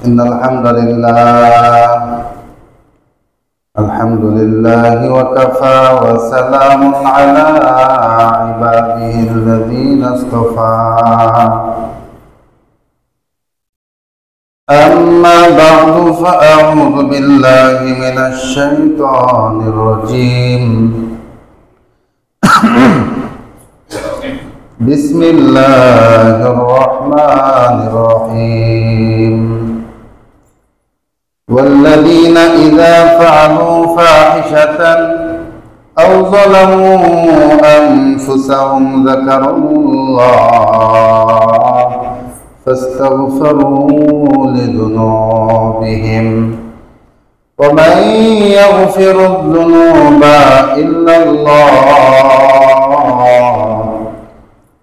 إن الحمد لله وكفى وسلام على عباده الذين اصطفى أما بعد فأعوذ بالله من الشيطان الرجيم بسم الله الرحمن الرحيم والذين إذا فعلوا فاحشة أو ظلموا أنفسهم ذكروا الله فاستغفروا لذنوبهم ومن يغفر الذنوب إلا الله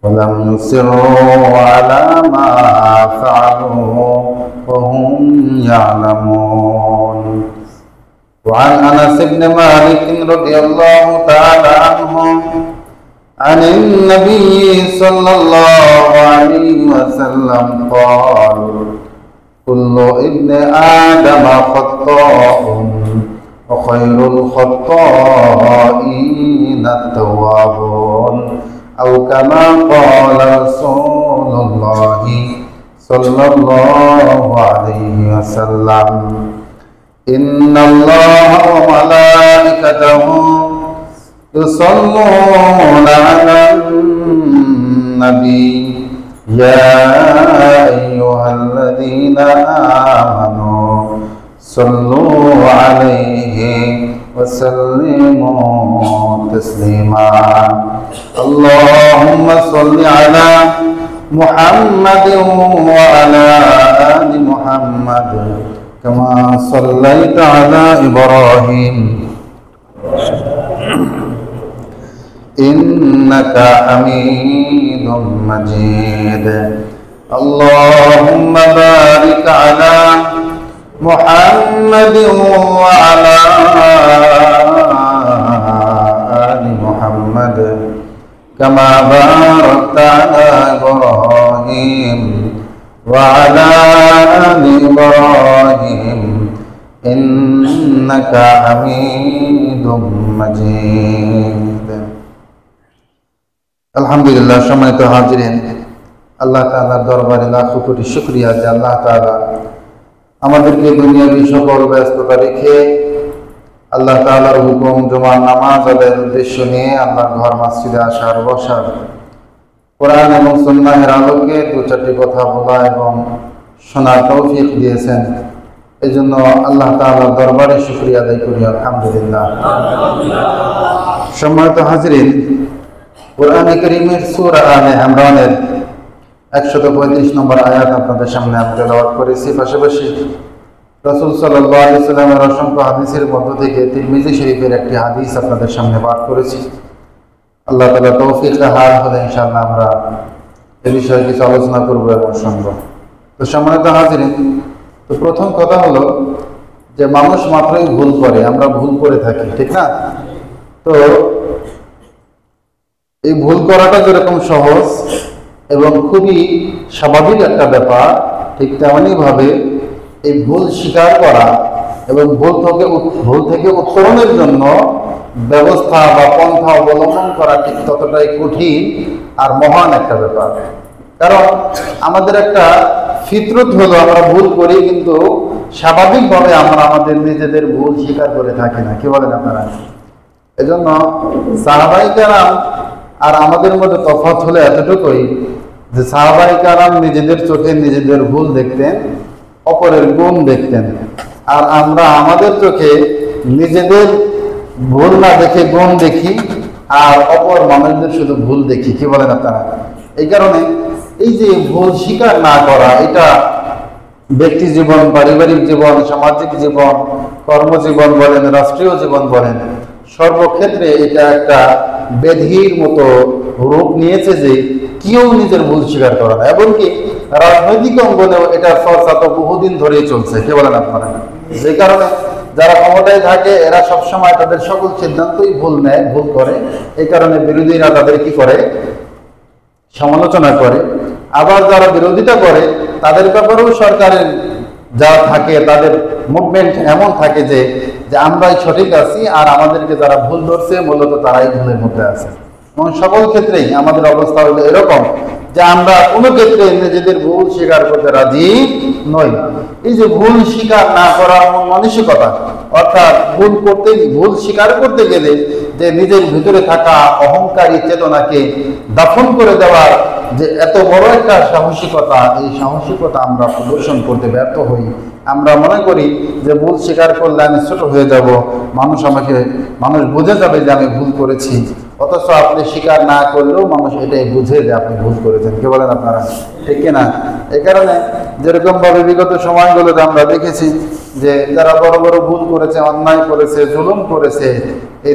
ولم يصروا على ما فعلوا وهم يعلمون. وعن أنس بن مالك رضي الله تعالى عنه عن النبي صلى الله عليه وسلم قال كل ابن آدم خطاء وخير الخطائين التوابون أو كما قال رسول الله صلى الله عليه وسلم إن الله وملائكته يصلون على النبي يا أيها الذين آمنوا صلوا عليه وسلموا تسليما اللهم صل على محمد وعلى آل محمد كما صليت على إبراهيم إنك حميد مجيد اللهم بارك على محمد وعلى آل محمد كما باركت على إبراهيم وعلى آل إبراهيم إنك حميد مجيد আলহামদুলিল্লাহ। সম্মানিত হাজিরিন, আল্লাহ তাআলার দরবারে লাখো কোটি শুকরিয়া যে আল্লাহ তাআলা আমাদেরকে দুনিয়াবী সকল ব্যস্ততা রেখে আল্লাহ তাআলার হুকুম জুমার নামাজ আদায়ের উদ্দেশ্য নিয়ে আল্লাহর ঘর মসজিদে আসার বসার কোরআন এবং সুন্নাহের আলোকে দু চারটি কথা বলা এবং শোনার তৌফিক দিয়েছেন। এই জন্য আল্লাহ তাআলার দরবারে শুকরিয়া আদায় করি আলহামদুলিল্লাহ। সম্মানিত হাজিরিন, কোরআনে কারীমের সূরা আলে ইমরানের 135 নম্বর আয়াত আপনাদের সামনে আমি তেলাওয়াত করেছি। পাশাপাশি রাসূল সাল্লাল্লাহু আলাইহি ওয়াসাল্লামের অসংখ্য হাদিসের মধ্য থেকে তিরমিজি শরীফের একটি হাদিস আপনাদের সামনে পাঠ করেছি। আল্লাহ তাআলা তৌফিক দান হলে ইনশাআল্লাহ আমরা এই বিষয়ে কিছু আলোচনা করব এবং শুনব। তো সম্মানিত হাজিরিন, তো প্রথম কথা হলো যে মানুষ মাত্রই ভুল করে, আমরা ভুল করে থাকি, ঠিক না? তো এই ভুল করাটা যেরকম সহজ এবং খুবই স্বাভাবিক একটা ব্যাপার, ঠিক তেমনি ভাবে এই ভুল স্বীকার করা এবং ভুল থেকে উত্তরণের জন্য ব্যবস্থা বা পন্থা অবলম্বন করা ঠিক ততটাই কঠিন আর মহান একটা ব্যাপার। কারণ আমাদের একটা ফিতরত হলো আমরা ভুল করি, কিন্তু স্বাভাবিকভাবে আমরা আমাদের নিজেদের ভুল স্বীকার করে থাকি না। কি বলেন আপনারা? এজন্য সাহাবায়ে কেরাম আর আমাদের মধ্যে তফাৎ হলে এতটুকুই যে সাহাবায়ে কেরাম নিজেদের চোখে নিজেদের ভুল দেখতেন, অপরের গুণ দেখতেন, আর আমরা আমাদের চোখে নিজেদের ভুল না দেখে গুণ দেখি আর অপর মানুষদের শুধু ভুল দেখি। কি বলেন আপনারা? এই কারণে এই যে ভুল স্বীকার না করা, এটা ব্যক্তি জীবন, পারিবারিক জীবন, সামাজিক জীবন, কর্মজীবন বলেন, রাষ্ট্রীয় জীবন বলেন, সর্বক্ষেত্রে এটা একটা ব্যাধির মতো রূপ নিয়েছে যে কেউ নিজের ভুল স্বীকার করে না। এমনকি রাজনৈতিক অঙ্গনেও এটার চর্চা তো বহুদিন ধরেই চলছে। কি বলেন আপনারা? যে কারণে যারা ক্ষমতায় থাকে এরা সবসময় তাদের সকল সিদ্ধান্তই ভুল নেয়, ভুল করে। এই কারণে বিরোধীরা তাদের কি করে? সমালোচনা করে। আবার যারা বিরোধিতা করে তাদের ব্যাপারেও সরকারের যারা থাকে তাদের মুভমেন্ট এমন থাকে যে যে আমরাই সঠিক আছি আর আমাদেরকে যারা ভুল ধরছে মূলত তারাই ভুলের মধ্যে আছে। এবং সকল ক্ষেত্রেই আমাদের অবস্থা হলো এরকম যে আমরা কোনো ক্ষেত্রে নিজেদের ভুল স্বীকার করতে রাজি নই। এই যে ভুল স্বীকার না করার মানসিকতা, অর্থাৎ ভুল স্বীকার করতে গেলে যে নিজের ভিতরে থাকা অহংকারী চেতনাকে দাফন করে দেওয়ার যে এত বড় একটা সাহসিকতা, এই সাহসিকতা আমরা প্রদর্শন করতে ব্যর্থ হই। আমরা মনে করি যে ভুল স্বীকার করলে আমি ছোট হয়ে যাব, মানুষ বুঝে যাবে যে আমি ভুল করেছি। অথচ আপনি স্বীকার না করলেও মানুষ এটাই বুঝে যে আপনি ভুল করেছেন। কে বলেন আপনারা, ঠিক কিনা? এই কারণে যেরকম ভাবে বিগত সময়গুলোতে আমরা দেখেছি যে যারা বড় বড় ভুল করেছে, অন্যায় করেছে, জুলুম করেছে, এই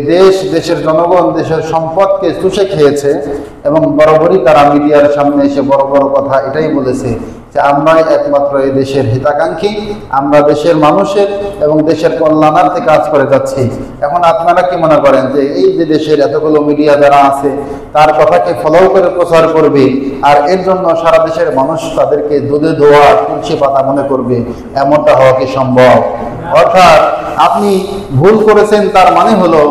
দেশের জনগণ দেশের সম্পদকে চুষে খেয়েছে এবং বরাবরই তারা মিডিয়ার সামনে এসে বড় বড় কথা এটাই বলেছে যে আমরাই একমাত্র এই দেশের হিতাকাঙ্ক্ষী, আমরা দেশের মানুষের এবং দেশের কল্যাণার্থে কাজ করে যাচ্ছি। এখন আপনারা কি মনে করেন যে এই যে দেশের এতগুলো মিডিয়া যারা আছে তার কথাকে ফলো করে প্রচার করবে আর এর জন্য সারা দেশের মানুষ তাদেরকে দুধে ধোয়া তুলসী পাতা মনে করবে? এমনটা হওয়া কি সম্ভব? অর্থাৎ আপনি ভুল করেছেন তার মানে হলো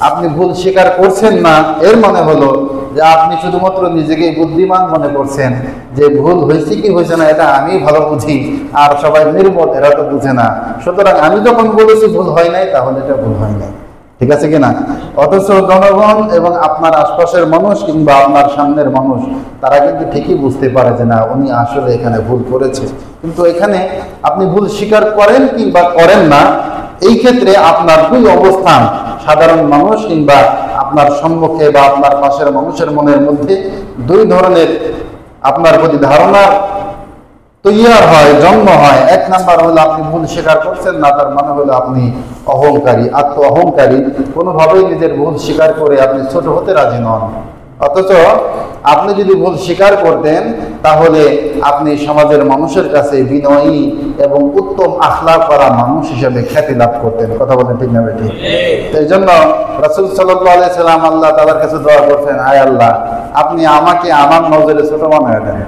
আপনি ভুল স্বীকার করছেন না, এর মানে হলো যে আপনি শুধুমাত্র নিজেকে বুদ্ধিমান মনে করছেন যে ভুল হয়েছে কি হয়েছে না এটা আমি ভালো বুঝি আর সবাই নির্বোধ, এরা তো বুঝে না। সুতরাং আমি যখন বলেছি ভুল হয় নাই তাহলে এটা ভুল হয় নাই, ঠিক আছে কিনা? অথচ জনগণ এবং আপনার আশপাশের মানুষ কিংবা আপনার সামনের মানুষ তারা কিন্তু ঠিকই বুঝতে পারে যে না উনি আসলে এখানে ভুল করেছে। কিন্তু এখানে আপনি ভুল স্বীকার করেন কিংবা করেন না, এই ক্ষেত্রে আপনার দুই অবস্থান সাধারণ মানুষ কিংবা আপনার সম্মুখে বা আপনার পাশের মানুষের মনের মধ্যে দুই ধরনের আপনার প্রতি ধারণা তৈয়ার হয়, জন্ম হয়। এক নাম্বার হলো আপনি ভুল স্বীকার করছেন না, তার মানে হলো আপনি অহংকারী, আত্ম অহংকারী, কোনোভাবেই নিজের ভুল স্বীকার করে আপনি ছোট হতে রাজি নন। অথচ আপনি যদি ভুল স্বীকার করতেন তাহলে আপনি সমাজের মানুষের কাছে বিনয়ী এবং উত্তম আখলাক করা মানুষ হিসেবে খ্যাতি লাভ করতেন। কথা বলেন ঠিক না বেঠিক? এই জন্য রাসূল সাল্লাল্লাহু আলাইহি সাল্লাম আল্লাহ তাআলার কাছে দোয়া করতেন, আয় আল্লাহ আপনি আমাকে আমার নজরে ছোট বানায় দেন।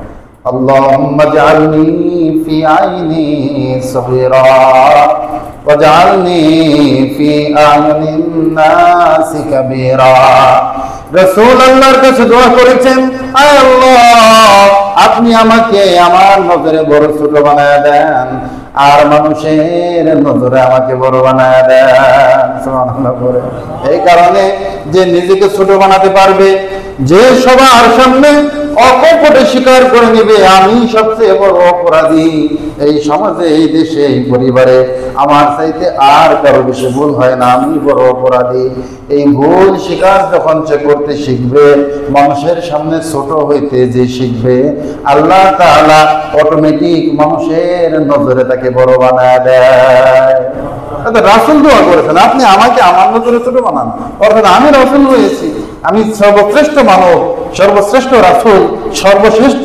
আল্লাহুম্মা জাআলনি ফি আইনি সগীরা ওয়াজআলনি ফি আ'য়ুনিন নাসি কাবীরা। রাসূল আল্লাহর কাছে দোয়া করেছেন, আয় আল্লাহ আপনি আমাকে আমার নজরে বড় ছোট বানায় দেন আর মানুষের নজরে আমাকে বড় বানায় দেন। সুবহানাল্লাহ। এই কারণে যে নিজেকে ছোট বানাতে পারবে, যে সবার সামনে অকপটে স্বীকার করে নেবে আমি সবচেয়ে বড় অপরাধী, এই সমাজে, এই দেশে, এই পরিবারে আমার চাইতে আর কারো বেশি ভুল হয় না, আমি বড় অপরাধী, এই ভুল স্বীকার যখন সে করতে শিখবে, মানুষের সামনে ছোট হইতে যে শিখবে, আল্লাহ তাআলা অটোমেটিক মানুষের নজরে তাকে বড় বানায় দেয়। রাসূল দোয়া করেছেন আপনি আমাকে আমার নজরে ছোট বানান, অর্থাৎ আমি রাসূল হয়েছি, আমি সর্বশ্রেষ্ঠ মানব, সর্বশ্রেষ্ঠ রাসূল, সর্বশ্রেষ্ঠ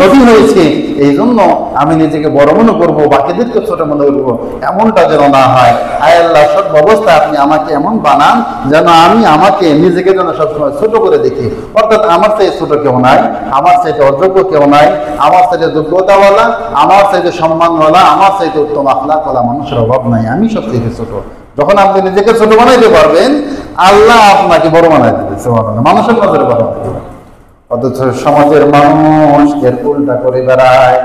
নবী হয়েছে, এই জন্য আমি নিজেকে বড় মনে করবো, বাকিদেরকে ছোট মনে করবো, এমনটা যেন না হয়। আয় আল্লাহ সব অবস্থা আপনি আমাকে এমন বানান যেন আমি আমাকে নিজেকে যেন সবসময় ছোট করে দেখি, অর্থাৎ আমার চাইতে ছোট কেউ নাই, আমার চাইতে অযোগ্য কেউ নাই, আমার চাইতে যোগ্যতাওয়ালা, আমার চাইতে সম্মানওয়ালা, আমার চাইতে উত্তম আখলাকওয়ালা মানুষের অভাব নাই, আমি সবচেয়ে ছোট। যখন আপনি নিজেকে ছোট বানাইতে পারবেন আল্লাহ আপনাকে বড় বানাই দেবে, মানুষের নজরে বড় বানাই দেবে। অথচ সমাজের মানুষ এর উল্টা করে বেড়ায়,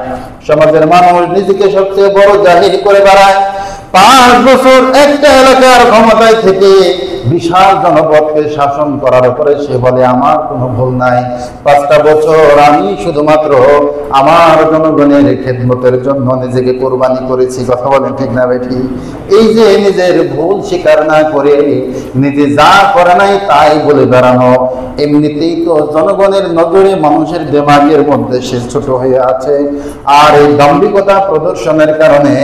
সমাজের মানুষ নিজেকে সবচেয়ে বড় জাহির করে বেড়ায়। 5 বছর একটা এলাকার ক্ষমতায় থেকে বিশাল জনপদকে শাসন করার পরে সে বলে আমার কোনো ভুল নাই, 5টা বছর আমি শুধুমাত্র আমার জনগণের খেদমতের জন্য নিজেকে কোরবানি করেছি। কথা বলেন ঠিক না বেঠি? এই যে নিজের ভুল স্বীকার না করে নিজে যা করে নাই তাই বলে বেড়ানো, এমনিতেই তো জনগণের নজরে মানুষের দিমাগের মধ্যে সে ছোট হয়ে আছে, আর এই দাম্ভিকতা প্রদর্শনের কারণে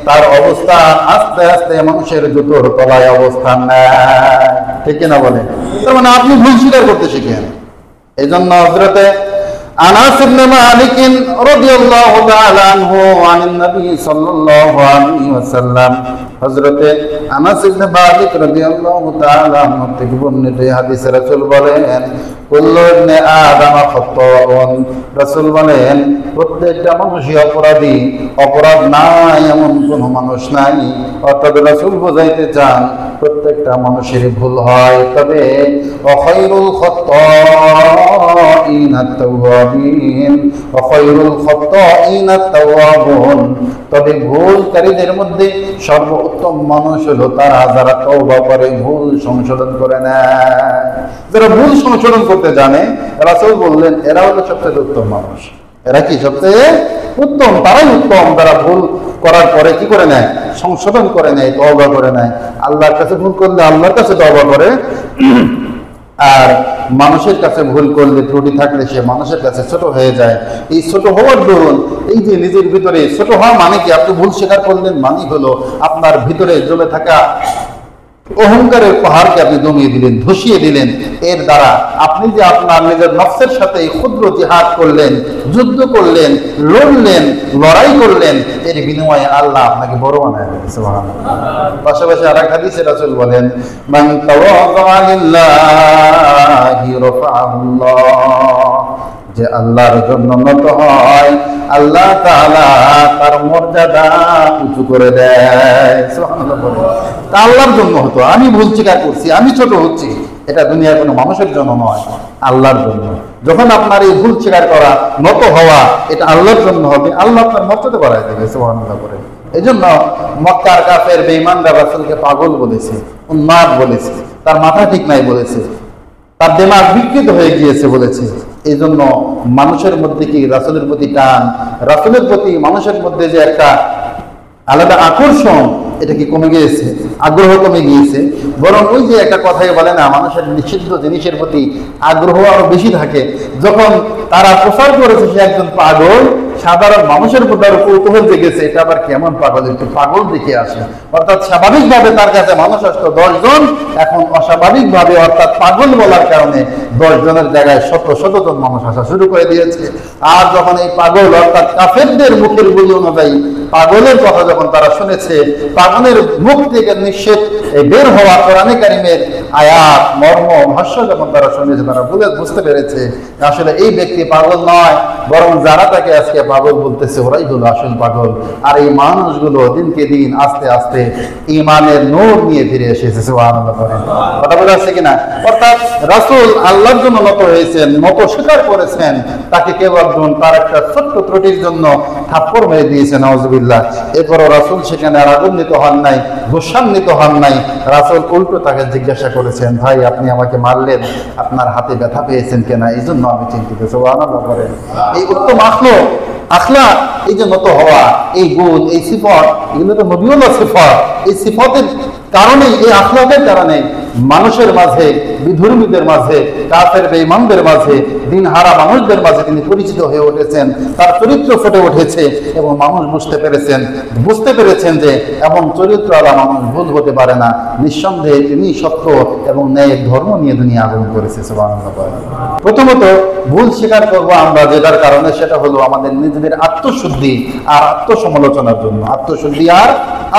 তার অবস্থা আস্তে আস্তে মানুষের জুতোর তলায় অবস্থান নেয়। ঠিক কিনা বলেন? তার মানে আপনি ভুল স্বীকার করতে শিখেন। এই জন্য হযরতে আনাস ইবনে মালিক রাদিয়াল্লাহু তাআলা আনহু আনিন নবী সাল্লাল্লাহু আলাইহি ওয়াসাল্লাম, হযরতে আনাস ইবনে মালিক রাদিয়াল্লাহু তাআলা আনহু থেকে বর্ণিত এই হাদিসে রাসূল বলেন, কুল্লু ইবনে আদম খাত্তাউন, রাসূল বলেন প্রত্যেকটা মানুষই অপরাধী, অপরাধ নাই এমন কোনো মানুষ নাই। অর্থাৎ রাসূল বোঝাইতে চান প্রত্যেকটা মানুষেরই ভুল হয়, তবে খায়রুল খাত্তাইন আত-তাওয়াবিন ওয়া খায়রুল খাত্তাইন আত-তাওয়াবুন, তবে ভুলকারীদের মধ্যে সর্বোত্তম মানুষ হলো তারা যারা তওবা করে, ভুল সংশোধন করে নেয়। যারা ভুল সংশোধন করতে জানে, রাসূল বললেন এরা হলো সবচেয়ে উত্তম মানুষ। এরা কি সবচেয়ে উত্তম? তারাই উত্তম যারা ভুল করার পরে কি করে নেয়, সংশোধন করে নেয়, তওবা করে নেয়। আল্লাহর কাছে ভুল করলে আল্লাহর কাছে তওবা করে, আর মানুষের কাছে ভুল করলে, ত্রুটি থাকলে সে মানুষের কাছে ছোট হয়ে যায়। এই ছোট হওয়ার দরুন, এই যে নিজের ভিতরে ছোট হওয়া মানে কি, আপনি ভুল স্বীকার করলেন মানে হলো আপনার ভিতরে জমে থাকা অহংকারের পাহাড়কে আপনি দমিয়ে দিলেন, ধসিয়ে দিলেন। এর দ্বারা আপনি যে আপনার নিজের নফসের সাথে ক্ষুদ্র জিহাদ করলেন, যুদ্ধ করলেন, লড়লেন, লড়াই করলেন, এর বিনিময়ে আল্লাহ আপনাকে বড় বানায় দিলেন। সুবহানাল্লাহ। পাশাপাশি আরেক হাদিসে রাসূল বলেন, মান তাওয়াযা লিল্লাহি রাফাআহুল্লাহ, যে আল্লাহর জন্য নত হয় আল্লাহ তাআলা তার মর্যাদা উঁচু করে দেয়। সুবহানাল্লাহ। তা আল্লাহর জন্য হতো, আমি ভুল স্বীকার করছি, আমি ছোট হচ্ছি, এটা দুনিয়ার কোনো মানুষের জন্য নয়, আল্লাহর জন্য। যখন আপনার এই ভুল স্বীকার করা, নত হওয়া, এটা আল্লাহর জন্য হবে, আল্লাহ আপনার মর্যাদা বাড়ায় দেবে। সুবহানাল্লাহ করে। এই জন্য মক্কার কাফের বেঈমানরা রাসূলকে পাগল বলেছে, উন্মাদ বলেছে, তার মাথা ঠিক নাই বলেছে, তার দিমাগ বিকৃত হয়ে গিয়েছে বলেছে। এই জন্য মানুষের মধ্যে কি রাসূলের প্রতি টান, রাসূলের প্রতি মানুষের মধ্যে যে একটা আলাদা আকর্ষণ, এটা কি কমে গিয়েছে? আগ্রহ কমে গিয়েছে। বরং ওই যে একটা কথাই বলে না, মানুষের নিষিদ্ধ জিনিসের প্রতি আগ্রহ আরো বেশি থাকে। যখন তারা প্রচার করেছে সে একজন পাগল, সাধারণ মানুষের মধ্যে আরো কৌতূহল জেগেছে, এটা আবার কেমন পাগল, একটু পাগল দেখে আসে। অর্থাৎ স্বাভাবিকভাবে তার কাছে মানুষ আসতো 10 জন, এখন অস্বাভাবিকভাবে অর্থাৎ পাগল বলার কারণে 10 জনের জায়গায় শত শত জন মানুষ আসা শুরু করে দিয়েছে। আর যখন এই পাগল অর্থাৎ কাফেরদের মুখের বলি অনুযায়ী পাগলের কথা যখন তারা শুনেছে, পাগলের মুখ থেকে নিষেধ বের হওয়া কোরআনে কারিমের আয়াত, মর্ম, ভাষ্য যখন তারা শুনেছে, তারা বুঝতে পেরেছে আসলে এই ব্যক্তি পাগল নয়, বরং যারা তাকে আজকে পাগল বলতেছে ওরাই হলো আসল পাগল। আর এই মানুষগুলো দিনকে দিন আস্তে আস্তে ঈমানের নূর নিয়ে ফিরে এসেছে। সুবহানাল্লাহ করেন। কথা বলা আছে কিনা? অর্থাৎ রাসূল আল্লাহর জন্য নত হয়েছেন, নত স্বীকার করেছেন, তাকে কেউ একজন তার একটা ছোট্ট ত্রুটির জন্য থাপ্পড় মেরে দিয়েছে, নাউযুবিল্লাহ। এরপরও রাসূল সেখানে রাগান্বিত হন নাই, গোসান্বিত হন নাই। রাসূল উল্টো তাকে জিজ্ঞাসা করেছেন, ভাই আপনি আমাকে মারলেন, আপনার হাতে ব্যথা পেয়েছেন কিনা, এই জন্য আমি চিন্তিত। সুবহানাল্লাহ করেন। এই উত্তম আখলাক, এই যে নত হওয়া, এই গুণ, এই সিফত, এগুলো তো নবীউল্লাহ সিফত। এই সিফতের কারণেই, এই আখলাকের কারণে মানুষের মাঝে, বিধর্মীদের মাঝে, কাফের বেঈমানদের মাঝে, দিনহারা মানুষদের মাঝে তিনি পরিচিত হয়ে উঠেছেন, তার চরিত্র ফুটে উঠেছে এবং মানুষ বুঝতে পেরেছেন যে এমন চরিত্রওয়ালা মানুষ ভুল হতে পারে না। নিঃসন্দেহে তিনি সত্য এবং ন্যায়ের ধর্ম নিয়ে দুনিয়া আগমন করেছে। সুবহানাল্লাহ। প্রথমত ভুল স্বীকার করব আমরা যেটার কারণে, সেটা হলো আমাদের নিজেদের আত্মশুদ্ধি আর আত্মসমালোচনার জন্য। আত্মশুদ্ধি আর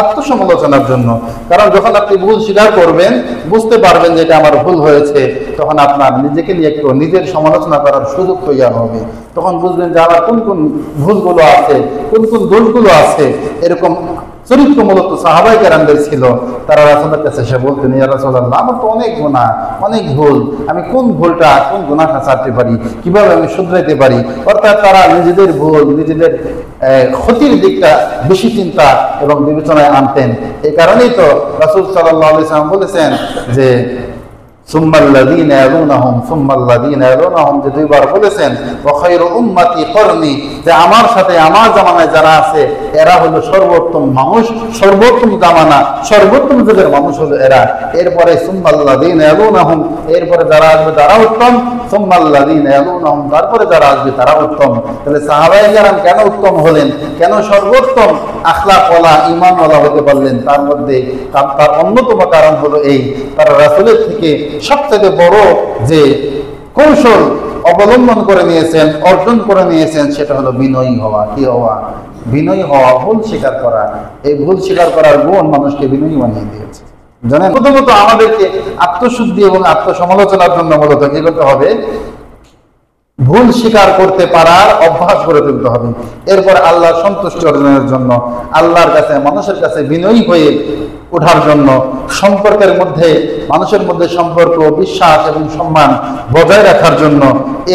আত্মসমালোচনার জন্য। কারণ যখন আপনি ভুল স্বীকার করবেন, বুঝতে পারবেন যে এটা আমার ভুল হয়েছে, তখন আপনার নিজেকে নিয়ে একটু নিজের সমালোচনা করার সুযোগ তৈরি হবে। তখন বুঝবেন যে আমার কোন কোন ভুলগুলো আছে, কোন কোন দোষগুলো আছে। এরকম চরিত্র মূলত সাহাবায়ে কেরামদের ছিল। তারা রাসূলের কাছে এসে বলতেন, ইয়া রাসূলুল্লাহ, আমার তো অনেক গুনাহ, অনেক ভুল, আমি কোন ভুলটা, কোন গুনাহটা ছাড়তে পারি, কিভাবে আমি শুধরাইতে পারি। অর্থাৎ তারা নিজেদের ভুল, নিজেদের ক্ষতির দিকটা বেশি চিন্তা এবং বিবেচনায় আনতেন। এই কারণেই তো রাসূল সাল্লাল্লাহু আলাইহি ওয়াসাল্লাম বলেছেন যে সুম্মাল্লাযীনা ইয়ালুনাহুম সুম্মাল্লাযীনা ইয়ালুনাহুম, যে দুইবার বলেছেন ওয়া খায়রু উম্মতি করনি, যে আমার সাথে আমার জামানায় যারা আছে এরা হলো সর্বোত্তম মানুষ, সর্বোত্তম জামানা, সর্বোত্তম যুগের মানুষ হলো এরা। এরপরে সুম্মাল্লাযীনা ইয়ালুনাহুম, এরপরে যারা আসবে তারা উত্তম, সুম্মাল্লাযীনা ইয়ালুনাহুম, তারপরে যারা আসবে তারা উত্তম। তাহলে সাহাবায়ে কেরাম কেন উত্তম হলেন, কেন সর্বোত্তম আখলাকওয়ালা, ঈমানওয়ালা হতে পারলেন? তার মধ্যে তার অন্যতম কারণ হলো এই, তারা রাসূলের থেকে সবচেয়ে বড় যে কৌশল, অবলম্বন করে নিয়েছেন, অর্জন করে নিয়েছেন, সেটা হলো বিনয়ী হওয়া। কি হওয়া? বিনয়ী হওয়া, ভুল স্বীকার করা। এই ভুল স্বীকার করার গুণ মানুষকে বিনয়ী বানিয়ে দিয়েছে। জানেন, প্রথমত আমাদেরকে আত্মশুদ্ধি এবং আত্মসমালোচনার জন্য মূলত কি করতে হবে? ভুল স্বীকার করতে পারার অভ্যাস করে তুলতে হবে। এরপর আল্লাহর সন্তুষ্টি অর্জনের জন্য, আল্লাহর কাছে, মানুষের কাছে বিনয়ী হয়ে ওঠার জন্য, সম্পর্কের মধ্যে, মানুষের মধ্যে সম্পর্ক, বিশ্বাস এবং সম্মান বজায় রাখার জন্য,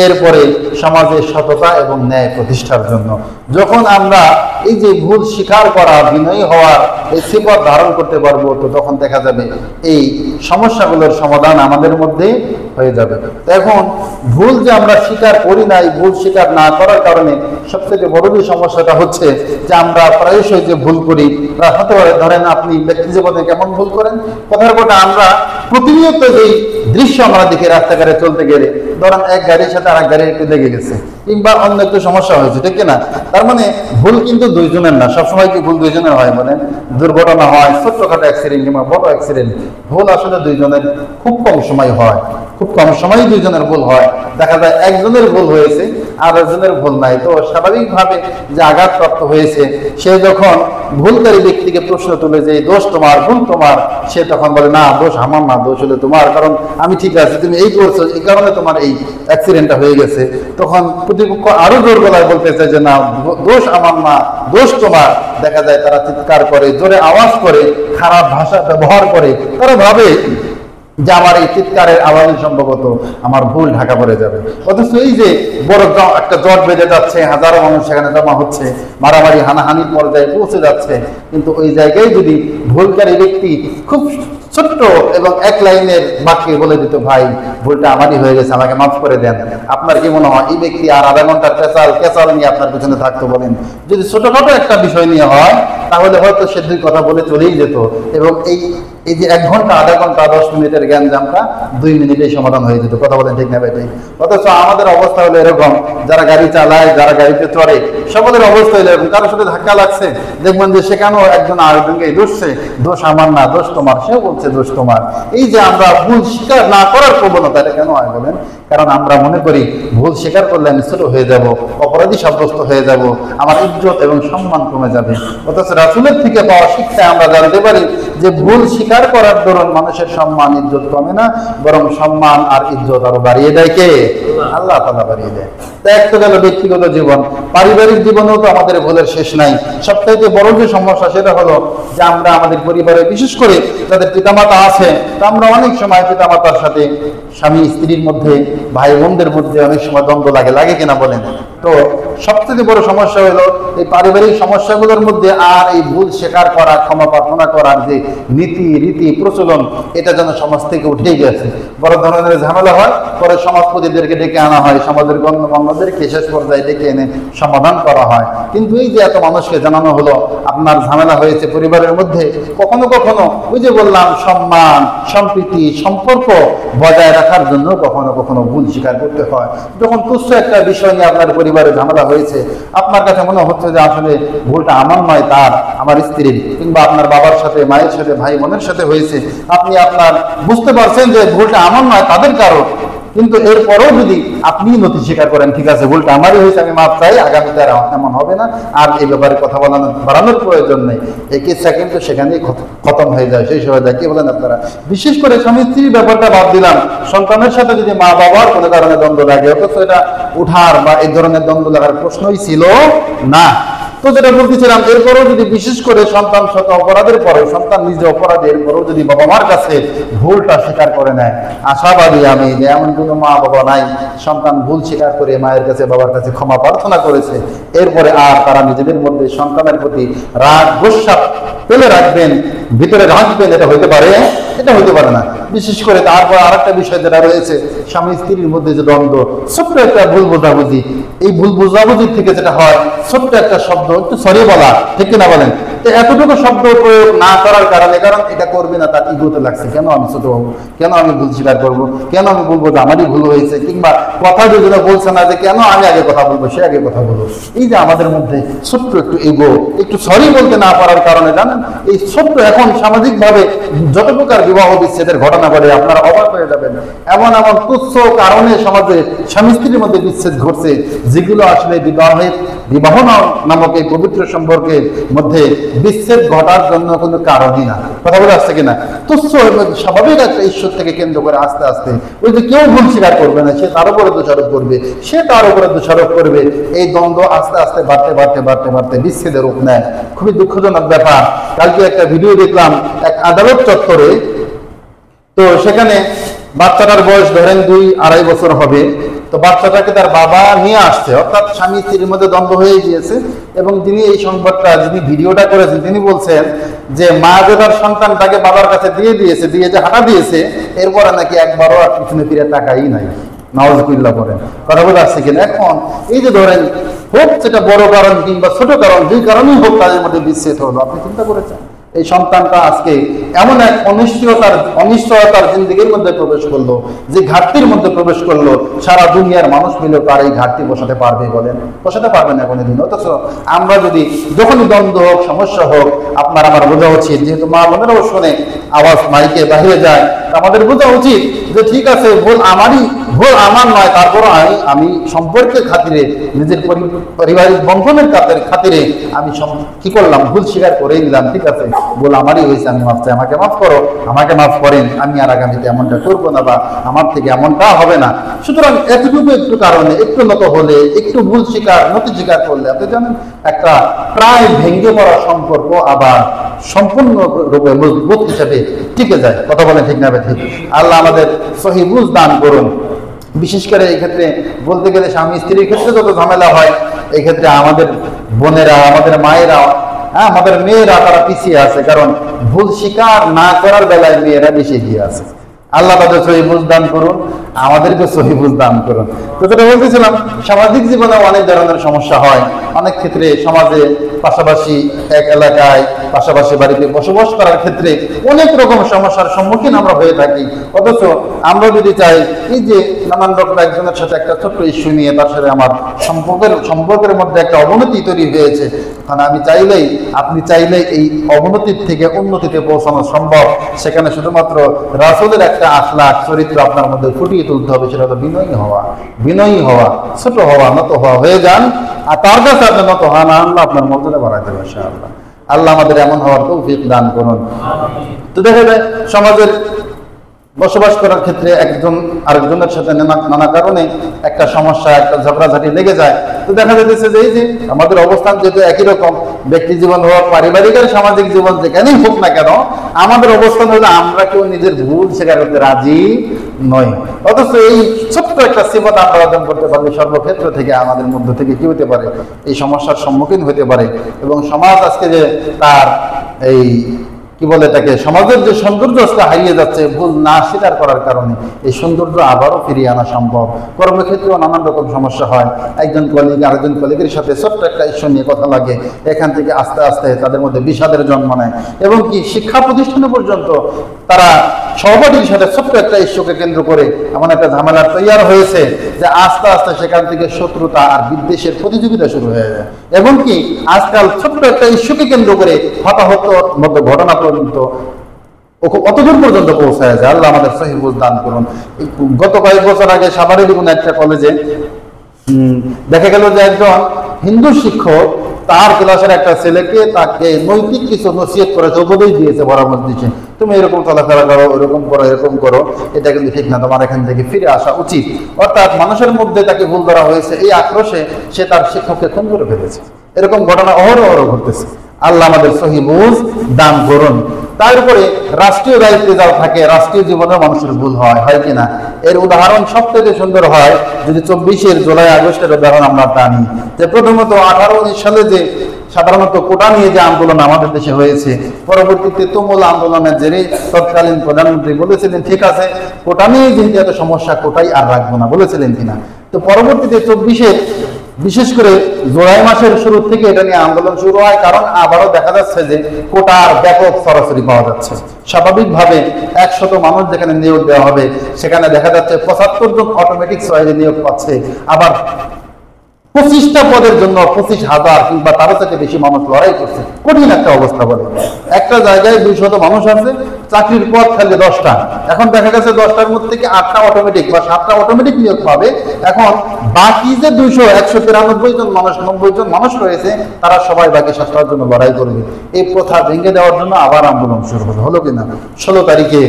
এরপরে সমাজে সততা এবং ন্যায় প্রতিষ্ঠার জন্য। যখন আমরা এই যে ভুল স্বীকার করা, বিনয়ী হওয়ার এই সিফত ধারণ করতে পারবো, তো তখন দেখা যাবে এই সমস্যাগুলোর সমাধান আমাদের মধ্যে হয়ে যাবে। তো এখন ভুল যে আমরা স্বীকার করি না, এই ভুল স্বীকার না করার কারণে সবথেকে বড় যে সমস্যাটা হচ্ছে যে আমরা প্রায়শই যে ভুল করি, হতে পারে ধরেন আপনি ব্যক্তি জীবনে কেমন ভুল করেন, কথার কথা আমরা প্রতিনিয়ত যেই দৃশ্য আমরা দেখি রাস্তাঘাটে চলতে গেলে, ধরেন এক গাড়ির সাথে আর এক গাড়ি একটু লেগে গেছে, কিংবা অন্য একটু সমস্যা হয়েছে, ঠিক না? তার মানে ভুল কিন্তু দুইজনের না। সবসময় কি ভুল দুইজনের হয়? মানে দুর্ঘটনা হয়, ছোট্টখাটো অ্যাক্সিডেন্ট কিংবা বড় অ্যাক্সিডেন্ট, ভুল আসলে দুইজনের খুব কম সময় হয়, খুব কম সময় দুইজনের ভুল হয়। দেখা যায় একজনের ভুল হয়েছে আর একজনের ভুল নাই। তো স্বাভাবিকভাবে যে আঘাতপ্রাপ্ত হয়েছে সে যখন ভুলকারী ব্যক্তিকে প্রশ্ন তুলে যে দোষ তোমার, ভুল তোমার, সে তখন বলে না, দোষ আমার না, দোষ হলো তোমার, কারণ আমি ঠিক আছে, তুমি এই করছো, এই কারণে তোমার এই অ্যাক্সিডেন্টটা হয়ে গেছে। তখন প্রতিপক্ষ আরো জোর গলায় বলতে চায় যে না, দোষ আমার না, দোষ তোমার। দেখা যায় তারা চিৎকার করে, জোরে আওয়াজ করে, খারাপ ভাষা ব্যবহার করে। তারা ভাবে যে আমার এই চিৎকারের আওয়াজে সম্ভবত আমার ভুল ঢাকা পড়ে যাবে। অথচ এই যে বড় একটা জট বেঁধে যাচ্ছে, হাজারো মানুষ সেখানে জমা হচ্ছে, মারামারি হানাহানির পর্যায়ে পৌঁছে যাচ্ছে, কিন্তু ওই জায়গায় যদি ভুলকারী ব্যক্তি খুব ছোট্ট এবং এক লাইনের বাক্যে বলে দিত, ভাই ভুলটা আমারই হয়ে গেছে, আমাকে মাফ করে দেন, আপনার কি মনে হয় এই ব্যক্তি আর আধা ঘন্টার কেঁচাল নিয়ে আপনার পিছনে থাকতো? বলেন, যদি ছোটখাটো একটা বিষয় নিয়ে হয় তাহলে হয়তো সে দুই কথা বলে চলেই যেত, এবং এই যে 1 ঘন্টা, আধা ঘন্টা, 10 মিনিটের জ্ঞানজামটা 2 মিনিটেই সমাধান হয়ে যেত। কথা বলেন, ঠিক না ভাই? অথচ আমাদের অবস্থা হলো এরকম, যারা গাড়ি চালায়, যারা গাড়িতে চড়ে, সকলের অবস্থা হলো এরকম। কারোর সাথে ধাক্কা লাগছে, দেখবেন যে সেখানেও একজন আরেকজনকে দোষছে, দোষ আমার না, দোষ তোমার, সেও বলছে দোষ তোমার। এই যে আমরা ভুল স্বীকার না করার প্রবণতা, এটা কেন হয় বলেন? কারণ আমরা মনে করি ভুল স্বীকার করলে আমি ছোট হয়ে যাব, অপরাধী সাব্যস্ত হয়ে যাব, আমার ইজ্জত এবং সম্মান কমে যাবে। অথচ রাসূলের থেকে পাওয়া শিক্ষায় আমরা জানতে পারি যে ভুল স্বীকার করার দরুন মানুষের সম্মান, ইজ্জত কমে না, বরং সম্মান আর ইজ্জত আরো বাড়িয়ে দেয় কে? আল্লাহ তাআলা বাড়িয়ে দেয়। তা এক তো গেল ব্যক্তিগত জীবন, পারিবারিক জীবনেও তো আমাদের ভুলের শেষ নাই। সবথেকে বড় যে সমস্যা সেটা হলো যে আমরা আমাদের পরিবারে, বিশেষ করে যাদের পিতামাতা আছে, তা আমরা অনেক সময় পিতামাতার সাথে, স্বামী স্ত্রীর মধ্যে, ভাই বোনদের মধ্যে অনেক সময় দ্বন্দ্ব লাগে কিনা বলেন? তো সবথেকে বড় সমস্যা হলো এই পারিবারিক সমস্যাগুলোর মধ্যে আর এই ভুল স্বীকার করা, ক্ষমা প্রার্থনা করার যে নীতি রীতি প্রচলন, এটা যেন সমাজ থেকে উঠেই গেছে। বড় ধরনের ঝামেলা হয়, পরে সমাজপতিদেরকে ডেকে আনা হয়, সমাজের গণ্যমান্যদেরকে শেষ পর্যায়ে ডেকে এনে সমাধান করা হয়। কিন্তু এই যে এত মানুষকে জানানো হলো আপনার ঝামেলা হয়েছে পরিবারের মধ্যে, কখনো কখনো ওই যে বললাম সম্মান, সম্প্রীতি, সম্পর্ক বজায় রাখার জন্য কখনো কখনো ভুল স্বীকার করতে হয়। যখন তুচ্ছ একটা বিষয় নিয়ে আপনার পরিবারে ঝামেলা হয়েছে, আপনার কাছে মনে হচ্ছে যে আসলে ভুলটা আমার নয়, তার, আমার স্ত্রীর, কিংবা আপনার বাবার সাথে, মায়ের সাথে, ভাই বোনের সাথে হয়েছে, আপনি আপনার বুঝতে পারছেন যে ভুলটা আমার নয়, তাদের কারণ, কিন্তু এরপরেও যদি আপনি নথি স্বীকার করেন, ঠিক আছে ভুলটা আমারই হয়েছে, আমি মাপ চাই, আগামীতে আর এমন হবে না, আর এই ব্যাপারে কথা বাড়ানোর প্রয়োজন নেই, এই কেসটা কিন্তু সেখানেই খতম হয়ে যায়, শেষ হয়ে যায়। কি বলেন আপনারা? বিশেষ করে স্বামী স্ত্রীর ব্যাপারটা বাদ দিলাম, সন্তানের সাথে যদি মা বাবার কোনো কারণে দ্বন্দ্ব লাগে, অথচ এটা উঠার বা এই ধরনের দ্বন্দ্ব লাগার প্রশ্নই ছিল না। তো যেটা বলতেছিলাম, এরপরেও যদি বিশেষ করে সন্তান শত অপরাধের পরেও, সন্তান নিজে অপরাধের পরেও যদি বাবা মার কাছে ভুলটা স্বীকার করে নেয়, আশাবাদী আমি যে এমন কোনো মা বাবা নাই সন্তান ভুল স্বীকার করে মায়ের কাছে, বাবার কাছে ক্ষমা প্রার্থনা করেছে, এরপরে আর তারা নিজেদের মধ্যে সন্তানের প্রতি রাগ গোসা ফেলে রাখবেন, ভিতরে রাখবেন, এটা হইতে পারে? এটা হইতে পারে না। বিশেষ করে তারপর আরেকটা বিষয় যেটা রয়েছে, স্বামী স্ত্রীর মধ্যে যে দ্বন্দ্ব, ছোট্ট একটা ভুল বোঝাবুঝি, এই ভুল বোঝাবুঝির থেকে যেটা হয়, ছোট্ট একটা শব্দ, একটু সরি বলা, ঠিক কিনা বলেন? এতটুকু শব্দ প্রয়োগ না করার কারণে, কারণ এটা করবে না তার ইগোতে লাগছে, কেন আমি ছোট হবো, কেন আমি ভুল স্বীকার করবো, কেন আমি বলবো যে আমারই ভুল হয়েছে, কিংবা কথা যদি বলছে না যে কেন আমি আগে কথা বলবো, সে আগে কথা বলবো। এই যে আমাদের মধ্যে ছোট্ট একটু ইগো, একটু সরি বলতে না পারার কারণে, জানেন এই ছোট্ট এখন সামাজিক ভাবে যত প্রকার বিবাহ বিচ্ছেদের ঘটনা ঘটে আপনারা অবাক হয়ে যাবেন। এমন এমন তুচ্ছ কারণে সমাজে স্বামী স্ত্রীর মধ্যে বিচ্ছেদ ঘটছে, যেগুলো আসলে বিবাহ নামক এই পবিত্র সম্পর্কের মধ্যে বিচ্ছেদ ঘটার জন্য কোনো কারণই না। কথা বলে আসছে কিনা? তুচ্ছ এবং স্বাভাবিক একটা ঈশ্বর থেকে কেন্দ্র করে আস্তে আস্তে ওই যে কেউ ভুল স্বীকার করবে না, সে তার উপরে দোষারোপ করবে, সে তার উপরে দোষারোপ করবে, এই দ্বন্দ্ব আস্তে আস্তে বাড়তে বাড়তে বাড়তে বাড়তে বিচ্ছেদের রূপ নেয়। খুবই দুঃখজনক ব্যাপার। কালকে একটা ভিডিও দেখলাম এক আদালত চত্বরে, তো সেখানে বাচ্চাটার বয়স ধরেন 2-2.5 বছর হবে। তো বাচ্চাটাকে তার বাবা নিয়ে আসছে, অর্থাৎ স্বামী স্ত্রীর মধ্যে দ্বন্দ্ব হয়ে গিয়েছে। এবং যিনি এই সংবাদটা, যিনি ভিডিওটা করেছেন, তিনি বলছেন যে মা যে তার সন্তানটাকে বাবার কাছে দিয়ে দিয়েছে, দিয়ে যে হাঁটা দিয়েছে, এরপরে নাকি একবারও আর পিছনে ফিরে টাকাই নাই। নাউজুবিল্লাহ করেন। কথা বলে আসছে কিনা? এখন এই যে ধরেন হোক সেটা বড় কারণ কিংবা ছোট কারণ, দুই কারণেই হোক তাদের মধ্যে বিচ্ছেদ হলো, আপনি চিন্তা করেছেন এই সন্তানটা আজকে এমন এক অনিশ্চয়তার জিন্দেগির মধ্যে প্রবেশ করলো, যে ঘাটতির মধ্যে প্রবেশ করলো, সারা দুনিয়ার মানুষ মিলে তার এই ঘাটতি বসাতে পারবে? বলেন, বসাতে পারবে না কোনোদিন। অথচ আমরা যদি যখনই দ্বন্দ্ব হোক, সমস্যা হোক, আপনার আমার বোঝা উচিত, যেহেতু মা বোনেরাও শুনে আওয়াজ মাইকে বাহিরে যায়, আমাদের বোঝা উচিত যে ঠিক আছে, ভুল আমারই, ভুল আমার নয়, তারপর আমি সম্পর্কের খাতিরে, নিজের পারিবারিক বন্ধনের খাতিরে আমি কি করলাম, ভুল স্বীকার করেই নিলাম, ঠিক আছে ভুল আমারই হয়েছে, আমি মাফ চাই, আমাকে মাফ করো, আমাকে মাফ করেন, আমি আর আগামীতে এমনটা করবো না, বা আমার থেকে এমনটা হবে না। সুতরাং এতটুকু একটু কারণে একটু নত হলে, একটু ভুল নতি স্বীকার করলে, আপনি জানেন একটা প্রায় ভেঙে পড়া সম্পর্ক আবার সম্পূর্ণ রূপে মজবুত হিসেবে টিকে যায়। কথা বলেন ঠিক না ঠিক? আল্লাহ আমাদের সহি বুঝ দান করুন। বিশেষ করে এই ক্ষেত্রে বলতে গেলে স্বামী স্ত্রীর ক্ষেত্রে যত ঝামেলা হয়, এই ক্ষেত্রে আমাদের বোনেরা, আমাদের মায়েরা, আমাদের মেয়েরা তারা পিছিয়ে আছে, কারণ ভুল স্বীকার না করার বেলায় মেয়েরা বেশি এগিয়ে আছে। আল্লাহ তাদের সহি বুঝ দান করুন, আমাদেরকে সহি বুঝ দান করুন। তো যেটা বলতেছিলাম, সামাজিক জীবনে অনেক ধরনের সমস্যা হয়, অনেক ক্ষেত্রে সমাজে পাশাপাশি এক এলাকায় পাশাপাশি বাড়িতে বসবাস করার ক্ষেত্রে অনেক রকম সমস্যার সম্মুখীন আমরা হয়ে থাকি। অথচ আমরা যদি চাই, এই যে নানান রকম একজনের সাথে একটা ছোট্ট ইস্যু নিয়ে তার সাথে আমার সম্পর্কের মধ্যে একটা অবনতি তৈরি হয়েছে, কারণ আমি চাইলেই, আপনি চাইলেই এই অবনতির থেকে উন্নতিতে পৌঁছানো সম্ভব। সেখানে শুধুমাত্র রাসূলের একটা আখলাক চরিত্র আপনার মধ্যে ফুটিয়ে তুলতে হবে, সেটা হলো বিনয়ী হওয়া, ছোট হওয়া, নত হওয়া হয়ে যান, আর তার কাছে আপনি নত হন, আল্লাহ আপনার মর্যাদা বাড়াই দেবে ইনশাআল্লাহ। আল্লাহ আমাদের এমন হওয়ার তৌফিক দান করুন। তো দেখা যায় সমাজের বসবাস করার ক্ষেত্রে একজন আরেকজনের সাথে নানা কারণে একটা সমস্যা, একটা ঝগড়াঝাটি লেগে যায়। তো দেখা যাচ্ছে যে এই যে আমাদের অবস্থান যেহেতু একই রকম, ব্যক্তি জীবন হোক, পারিবারিক আর সামাজিক জীবন যেখানেই হোক না কেন, আমাদের অবস্থান হলো আমরা কেউ নিজের ভুল স্বীকার করতে রাজি নই। অথচ এই ছোট্ট একটা সিফত আমরা অর্জন করতে পারলে সর্বক্ষেত্র থেকে আমাদের মধ্য থেকে কি হতে পারে, এই সমস্যার সম্মুখীন হতে পারে। এবং সমাজ আজকে যে তার এই কি বলে এটাকে, সমাজের যে সৌন্দর্য আজকে হারিয়ে যাচ্ছে ভুল না স্বীকার করার কারণে, এই সৌন্দর্য আবারও ফিরিয়ে আনা সম্ভব। কর্মক্ষেত্রেও নানান রকম সমস্যা হয়, একজন কলিগ আরেকজন কলিগের সাথে ছোট্ট একটা ইস্যু নিয়ে কথা লাগে, এখান থেকে আস্তে আস্তে তাদের মধ্যে বিষাদের জন্ম নেয়। এবং কি শিক্ষা প্রতিষ্ঠানে পর্যন্ত তারা সহপাঠীর সাথে ছোট্ট একটা ইস্যুকে কেন্দ্র করে এমন একটা ঝামেলা তৈরি হয়েছে যে আস্তে আস্তে সেখান থেকে শত্রুতা আর বিদ্বেষের প্রতিযোগিতা শুরু হয়ে যায়। এবং কি আজকাল ছোট্ট একটা ইস্যুকে কেন্দ্র করে হতাহতর মধ্যে ঘটনা পর্যন্ত অতদূর পর্যন্ত পৌঁছায় যায়। আল্লাহ আমাদের সহি বুঝ দান করুন। গত কয়েক বছর আগে সাভারের কোনো একটা কলেজে দেখা গেল যে একজন হিন্দু শিক্ষক তার ক্লাসের একটা ছেলেকে তাকে নৈতিক কিছু নসিহত করেছে, উপদেশ দিয়েছে, পরামর্শ দিয়েছে, তুমি এরকম চলাফেরা করো, এরকম করো, এরকম করো, এটা কিন্তু ঠিক না, তোমার এখান থেকে ফিরে আসা উচিত। অর্থাৎ মানুষের মধ্যে তাকে ভুল ধরা হয়েছে, এই আক্রোশে সে তার শিক্ষককে খুন করে ফেলেছে। এরকম ঘটনা অহরহ ঘটতেছে। আল্লাহ আমাদের সহি বুঝ দান করুন। তার উপরে রাষ্ট্রীয় দায়িত্বে যারা থাকে, রাষ্ট্রীয় জীবনে মানুষের ভুল হয় কিনা, এর উদাহরণ সবথেকে সুন্দর হয় যদি 24 জুলাই আগস্টের উদাহরণ আমরা টানি। যে প্রথমত 18-19 সালে যে সাধারণত কোটা নিয়ে যে আন্দোলন আমাদের দেশে হয়েছে, পরবর্তীতে তুমুল আন্দোলনের জেরে তৎকালীন প্রধানমন্ত্রী বলেছিলেন ঠিক আছে কোটা নিয়ে যেহেতু এত সমস্যা, কোটাই আর রাখবো না, বলেছিলেন কিনা। তো পরবর্তীতে 24 বিশেষ করে জুলাই মাসের শুরু থেকে এটা নিয়ে আন্দোলন শুরু হয়, কারণ আবারও দেখা যাচ্ছে যে কোটার ব্যাপক সরাসরি পাওয়া যাচ্ছে। স্বাভাবিকভাবে 100 মানুষ যেখানে নিয়োগ দেওয়া হবে সেখানে দেখা যাচ্ছে 75 জন অটোমেটিক সহায়তা নিয়োগ পাচ্ছে, আবার 25টা পদের জন্য 25,000 কিংবা তারও থেকে বেশি মানুষ লড়াই করছে। কঠিন একটা অবস্থা। বলে একটা জায়গায় 200 মানুষ আছে, চাকরির পদ খালি 10টা। এখন দেখা গেছে 10টার মধ্যে থেকে 8টা অটোমেটিক বা 7টা অটোমেটিক নিয়োগ পাবে। এখন বাকি যে 193 জন মানুষ, 90 জন মানুষ রয়েছে, তারা সবাই বাকি 7টার জন্য লড়াই করবে। এই প্রথা ভেঙে দেওয়ার জন্য আবার আন্দোলন শুরু হলো কিনা। 16 তারিখে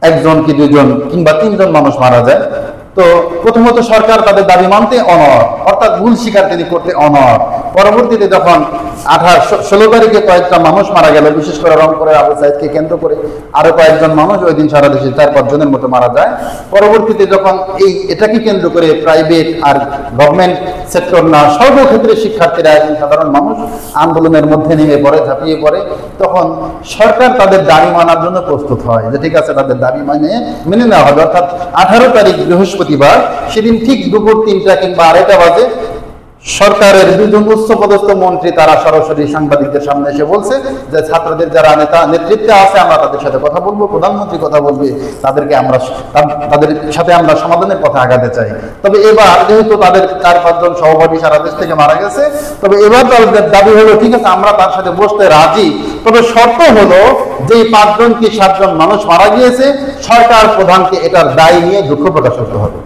1 জন কি 2 জন কিংবা 3 জন মানুষ মারা যায়। তো প্রথমত সরকার তাদের দাবি মানতে অনড়, অর্থাৎ ভুল স্বীকার তিনি করতে অনড়। পরবর্তীতে যখন 16 তারিখে কয়েকটা মানুষ মারা গেল, বিশেষ করে রংপুরের আবু সাইদকে কেন্দ্র করে আরো কয়েকজন মানুষ ওই দিন সারা দেশে 4-5 জনের মতো মারা যায়। পরবর্তীতে যখন এটাকে কেন্দ্র করে প্রাইভেট আর গভর্নমেন্ট সেক্টর না, সর্বক্ষেত্রে শিক্ষার্থীরা এবং সাধারণ মানুষ আন্দোলনের মধ্যে নেমে পড়ে, ঝাঁপিয়ে পড়ে, তখন সরকার তাদের দাবি মানার জন্য প্রস্তুত হয় যে ঠিক আছে, তাদের দাবি মেনে নেওয়া হবে। অর্থাৎ 18 তারিখ বৃহস্পতিবার, সেদিন ঠিক দুপুর 3টা কিংবা 2:30 বাজে সরকারের 2 জন উচ্চপদস্থ মন্ত্রী তারা সরাসরি সাংবাদিকদের সামনে এসে বলছে যে ছাত্রদের যারা নেতৃত্বে আছে আমরা তাদের সাথে কথা বলবো, প্রধানমন্ত্রী কথা বলবে, তাদের সাথে আমরা সমাধানের পথে আগাতে চাই। তবে এবার যেহেতু তাদের 4-5 জন সহপাঠী সারা দেশ থেকে মারা গেছে, তবে এবার তাদের দাবি হলো ঠিক আছে আমরা তার সাথে বসতে রাজি, তবে শর্ত হলো যে 5 জন কি 7 জন মানুষ মারা গিয়েছে, সরকার প্রধানকে এটার দায় নিয়ে দুঃখ প্রকাশ করতে হবে।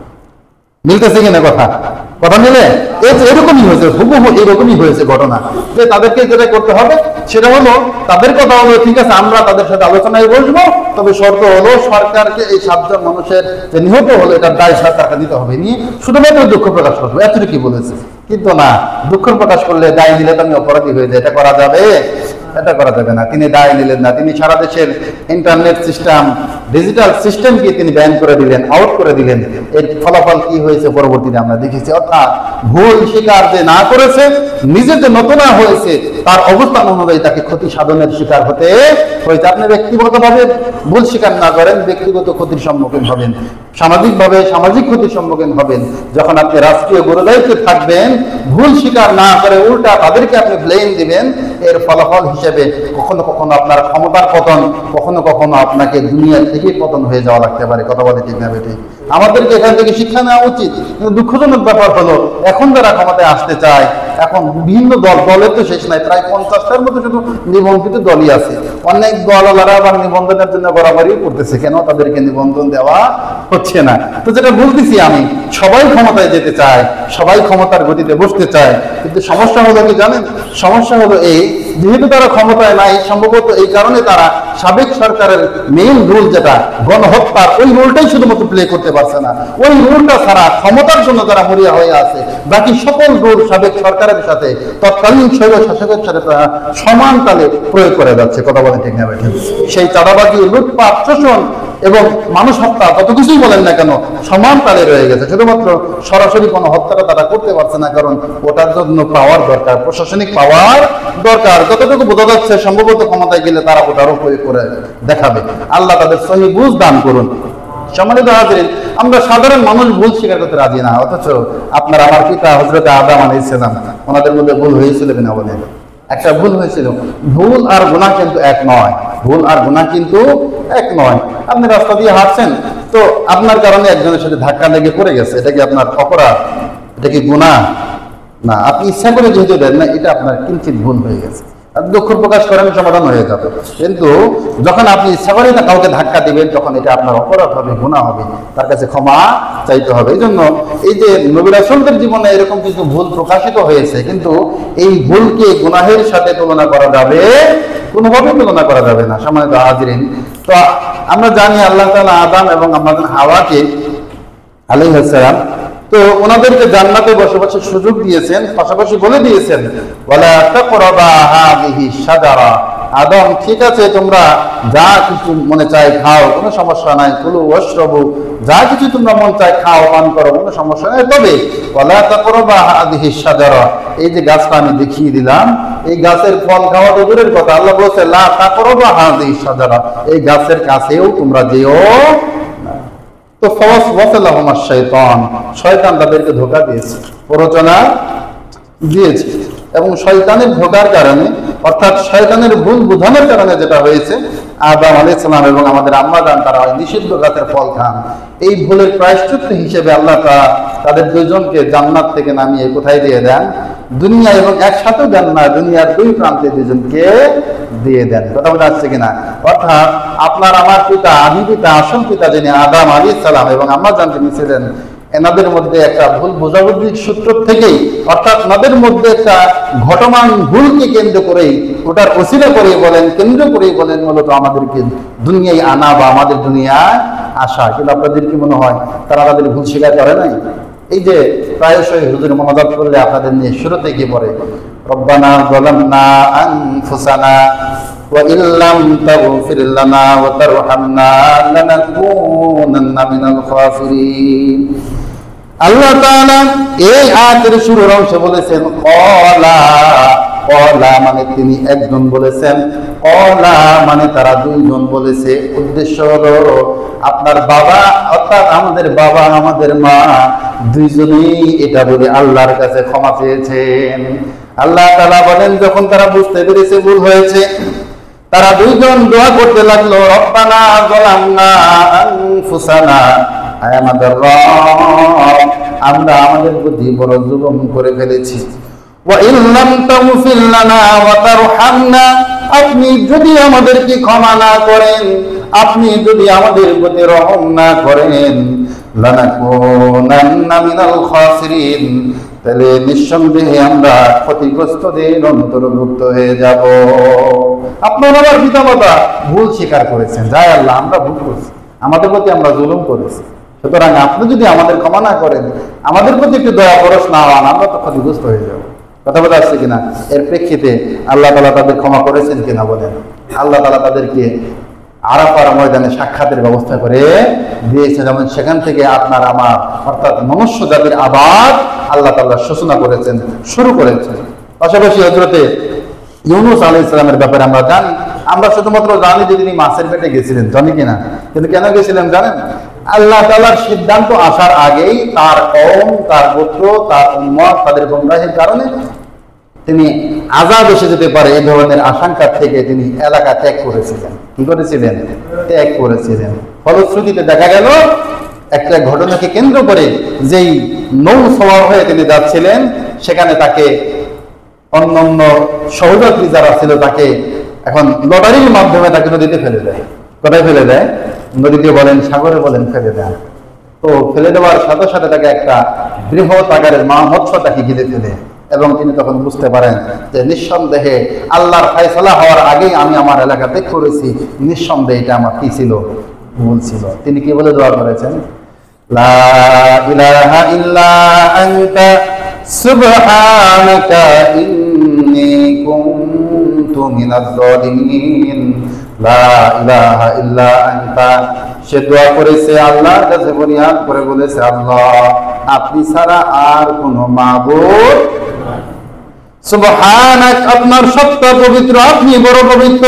মিলতেছে কিনা কথা মিলে? এরকমই হয়েছে, হুবহু এরকমই হয়েছে ঘটনা। যে তাদেরকে যেটা করতে হবে সেটা হলো, তাদের কথা হলো ঠিক আছে আমরা তাদের সাথে আলোচনায় বসবো, তবে শর্ত হলো সরকারকে এই 7 জন মানুষের যে নিহত হলো এটার দায় সরকারকে নিতে হবে, নিয়ে শুধুমাত্র দুঃখ প্রকাশ করবো, এতটুকু বলেছে। কিন্তু না, দুঃখ প্রকাশ করলে দায় নিলে তো আমি অপরাধী হয়ে যায়, এটা করা যাবে? এটা করা যাবে না। তিনি দায় নিলেন না, তিনি সারা দেশের ইন্টারনেট সিস্টেম, ডিজিটাল সিস্টেমকে তিনি ব্যান করে দিলেন, আউট করে দিলেন। এর ফলাফল কি হয়েছে পরবর্তীতে আমরা দেখেছি। অর্থাৎ ভুল স্বীকার যে না করেছে, নিজের যে নতুনা হয়েছে তার অবস্থান অনুযায়ী তাকে ক্ষতি সাধনের শিকার হতে হয়েছে। আপনি ব্যক্তিগতভাবে ভুল স্বীকার না করেন, ব্যক্তিগত ক্ষতির সম্মুখীন হবেন, সামাজিকভাবে সামাজিক ক্ষতির সম্মুখীন হবেন। যখন আপনি রাষ্ট্রীয় গুরুদায়িত্বে থাকবেন, ভুল স্বীকার না করে উল্টা তাদেরকে আপনি ব্লেম দিবেন, এর ফলাফল হিসেবে কখনো কখনো আপনার ক্ষমতার পতন, কখনো কখনো আপনাকে দুনিয়া থেকে পতন হয়ে যাওয়া লাগতে পারে। কথা বলে ঠিক না বেঠিক? আমাদেরকে এখান থেকে শিক্ষা নেওয়া উচিত। কিন্তু দুঃখজনক ব্যাপার হলো এখন যারা ক্ষমতায় আসতে চায়, এখন বিভিন্ন দলের তো শেষ নাই, প্রায় 50টার মতো শুধু নিবন্ধিত দলই আছে। অনেক দলওয়ালারা আবার নিবন্ধনের জন্য গড়াবাড়ি করতেছে, কেন তাদেরকে নিবন্ধন দেওয়া হচ্ছে না। তো যেটা বলতেছি আমি, সবাই ক্ষমতায় যেতে চায়, সবাই ক্ষমতার গতিতে বসতে চায়, কিন্তু সমস্যা হলো কি জানেন? সমস্যা হলো এই, যেহেতু তারা ক্ষমতায় নাই, সম্ভবত এই কারণে তারা সাবেক সরকারের মেইন রুল যেটা গণহত্যার, ওই রুলটাই শুধুমাত্র প্লে করতে পারছে না। ওই রুলটা ছাড়া ক্ষমতার জন্য তারা মরিয়া হয়ে আছে, বাকি সকল রুল সাবেক সরকারের সাথে, তৎকালীন স্বৈর শাসকের সাথে তারা সমান তালে প্রয়োগ করে যাচ্ছে। কথা বলে ঠিক না বেঠিক? সেই চাঁদাবাজি, লুটপাট, শোষণ এবং মানুষ হত্যা, কত কিছুই বলেন না কেন, সমান তালে রয়ে গেছে। শুধুমাত্র সরাসরি কোনো হত্যাটা তারা করতে পারছে না, কারণ ওটার জন্য পাওয়ার দরকার, প্রশাসনিক পাওয়ার দরকার। যতটুকু বোঝা যাচ্ছে সম্ভবত ক্ষমতায় গেলে তারা ওটারও প্রয়োগ করে দেখাবে। আল্লাহ তাদের সহি বুঝ দান করুন। সম্মানিত হাজিরিন, আমরা সাধারণ মানুষ ভুল স্বীকার করতে রাজি না, অথচ আপনার আমার পিতা হযরত আদম আলাইহিস সালাম, ওনাদের মধ্যে ভুল হয়েছিল কিনা বলেন? একটা ভুল হয়েছিল। ভুল আর গুনাহ কিন্তু এক নয়, ভুল আর গুনাহ কিন্তু এক নয়। আপনি রাস্তা দিয়ে হাঁটছেন, তো আপনার কারণে একজনের সাথে ধাক্কা লেগে পড়ে গেছে, এটা কি আপনার অপরাধ? এটা কি গুনাহ? না, আপনি ইচ্ছা করে যেহেতু দেন না, এটা আপনার কিঞ্চিত ভুল হয়ে গেছে, দুঃখ প্রকাশ করেন, সমাধান হয়ে যাবে। কিন্তু যখন আপনি ইচ্ছা করে কাউকে ধাক্কা দিবেন, তখন এটা আপনার অপরাধ হবে, গুনাহ হবে, তার কাছে ক্ষমা চাইতে হবে। এই জন্য এই যে নবী রাসূলদের জীবনে এরকম কিছু ভুল প্রকাশিত হয়েছে, কিন্তু এই ভুলকে গুনাহের সাথে তুলনা করা যাবে, কোনোভাবে তুলনা করা যাবে না। সম্মানিত হাজিরিন, তো আমরা জানি আল্লাহ তাআলা আদম এবং আমাদের হাওয়াকে আলাইহিস সালাম, তো ওনাদেরকে জান্নাতে বসবাসের সুযোগ দিয়েছেন, পাশাপাশি বলে দিয়েছেন ওয়ালা তাকরাবা হাযিহি শাজারা, আদম ঠিক আছে তোমরা যা কিছু মনে চায় খাও, কোনো সমস্যা নাই, কুলু ওয়াশরাবু, যা কিছু তোমরা মন চায় খাও পান করো, কোনো সমস্যা নেই, তবে ওয়ালা তাকরাবা হাযিহি শাজারা, এই যে গাছটা আমি দেখিয়ে দিলাম, এই গাছের ফল খাওয়া তো দূরের কথা, আল্লাহ বলছে লা তাকরাবা হাযিহি শাজারা, এই গাছের কাছেও তোমরা যেও। তো তো ফাওয়াসওয়াসা লাহুমাশ শাইতান, শয়তান তাদেরকে ধোঁকা দিয়েছে, প্ররোচনা দিয়েছে। এবং শয়তানের ধোঁকার কারণে, অর্থাৎ শয়তানের ভুল বোঝানোর কারণে যেটা হয়েছে, আদম আলাইহিস সালাম এবং আমাদের আম্মা জান তারা ওই নিষিদ্ধ গাছের ফল খান। এই ভুলের প্রায়শ্চিত্ত হিসেবে আল্লাহ তাআলা তাদের দুইজনকে জান্নাত থেকে নামিয়ে কোথায় দিয়ে দেন? দুনিয়া, এবং একসাথে দেন না, দুনিয়ার দুই প্রান্তে দুজনকে দিয়ে দেন। কথা বোঝা যাচ্ছে কিনা? অর্থাৎ আপনার আমার পিতা, আদি পিতা, আসল পিতা যিনি আদম আলাইহিস সালাম এবং আম্মা জান যিনি ছিলেন, এনাদের মধ্যে একটা ভুল বোঝাবুঝির সূত্র থেকেই, অর্থাৎ ওনাদের মধ্যে একটা ঘটমান ভুলকে কেন্দ্র করেই, ওটার ওসিলা করে বলেন, কেন্দ্র করেই বলেন মূলত আমাদেরকে দুনিয়ায় আনা বা আমাদের দুনিয়ায় আসা। কিন্তু আপনাদের কি মনে হয় তারা তাদের ভুল স্বীকার করে নাই? এই যে প্রায়শই হুজুর মোনাজাত করলে আপনাদের নিয়ে শুরুতে কি পড়ে, রব্বানা যালামনা আনফুসানা ওয়া ইল্লাম তাগফির লানা ওয়া তারহামনা লানাকুনান্না মিনাল খাসিরিন। আল্লাহ তাআলা এই আয়াতের শুরুর অংশে বলেছেন ক্বালা, ক্বালা মানে তিনি একজন বলেছেন, ক্বালা মানে তারা দুইজন বলেছে। উদ্দেশ্য হলো আপনার বাবা, অর্থাৎ আমাদের বাবা আমাদের মা দুইজনেই এটা বলে আল্লাহর কাছে ক্ষমা চেয়েছেন। আল্লাহ তাআলা বলেন যখন তারা বুঝতে পেরেছে ভুল হয়েছে, তারা দুইজন দোয়া করতে লাগলো, রব্বানা যালামনা আনফুসানা, আয় আমাদের রব, আমরা আমাদের প্রতি বড় জুলুম করে ফেলেছি। ওয়া ইল্লাম তাগফির লানা ওয়া তারহামনা, আপনি যদি আমাদেরকে ক্ষমা না করেন, আপনি যদি আমাদের প্রতি রহম না করেন, লানাকুনান্না মিনাল খাসিরিন, তাহলে নিঃসন্দেহে আমরা ক্ষতিগ্রস্তদের অন্তর্ভুক্ত হয়ে যাব। আপনার আমার পিতামাতা ভুল স্বীকার করেছেন, যাই আল্লাহ আমরা ভুল করেছি, আমাদের প্রতি আমরা জুলুম করেছি, সুতরাং আপনি যদি আমাদের ক্ষমা না করেন, আমাদের প্রতি একটু দয়া পরশ না হন, আমরা তো ক্ষতিগ্রস্ত হয়ে যাব। কথা বলা আসছে কিনা? এর প্রেক্ষিতে আল্লাহ তাআলা তাদের ক্ষমা করেছেন কিনা বলেন? আল্লাহ তাআলা তাদেরকে আরাফার ময়দানে সাক্ষাতের ব্যবস্থা করে দিয়েছে, যেমন সেখান থেকে আপনার আমার অর্থাৎ মনুষ্য জাতির আবার আল্লাহ তাআলা সূচনা করেছেন, শুরু করেছেন। পাশাপাশি হযরতে ইউনূস আলাইহিস সালামের ব্যাপারে আমরা জানি, আমরা শুধুমাত্র জানি যে তিনি মাছের পেটে গেছিলেন, জানি কিনা? কিন্তু কেন গেছিলেন জানেন? আল্লাহ তাআলার সিদ্ধান্ত আসার আগেই তার কওম, তার গোত্র, তার উম্মত, তাদের গোমরাহির কারণে তিনি আযাব এসে যেতে পারে এই ধরনের আশঙ্কা থেকে তিনি এলাকা ত্যাগ করেছিলেন। কি করেছিলেন? ত্যাগ করেছিলেন। ফলশ্রুতিতে দেখা গেল একটা ঘটনাকে কেন্দ্র করে যেই নৌ সওয়ার হয়ে তিনি যাচ্ছিলেন, সেখানে তাকে অন্যান্য সহযাত্রী যারা ছিল তাকে এখন লটারির মাধ্যমে তাকে নদীতে ফেলে দেয়। কোথায় ফেলে দেয়? নদীতে বলেন, সাগরে বলেন, ফেলে দেয়। তো ফেলে দেওয়ার সাথে সাথে তাকে একটা বৃহৎ আকারের মৎস্য তাকে ঘিরে ফেলে, এবং তিনি তখন বুঝতে পারেন যে নিঃসন্দেহে আল্লাহর ফায়সালা হওয়ার আগেই আমি আমার এলাকা ত্যাগ করেছি, নিঃসন্দেহে এটা আমার কি ছিল? ভুল ছিল। তিনি কি বলে দোয়া করেছেন? লা ইলাহা ইল্লা আনতা সুবহানাকা ইন্নী কুনতু মিনাজ জালিমিন। লা ইলাহা ইল্লা আনতা, সে দোয়া করেছে আল্লাহর কাছে ফরিয়াদ করে বলেছে, আল্লাহ আপনি ছাড়া আর কোনো মাবুদ, সুবহানাক, আপনার সত্তা পবিত্র, আপনি বড় পবিত্র,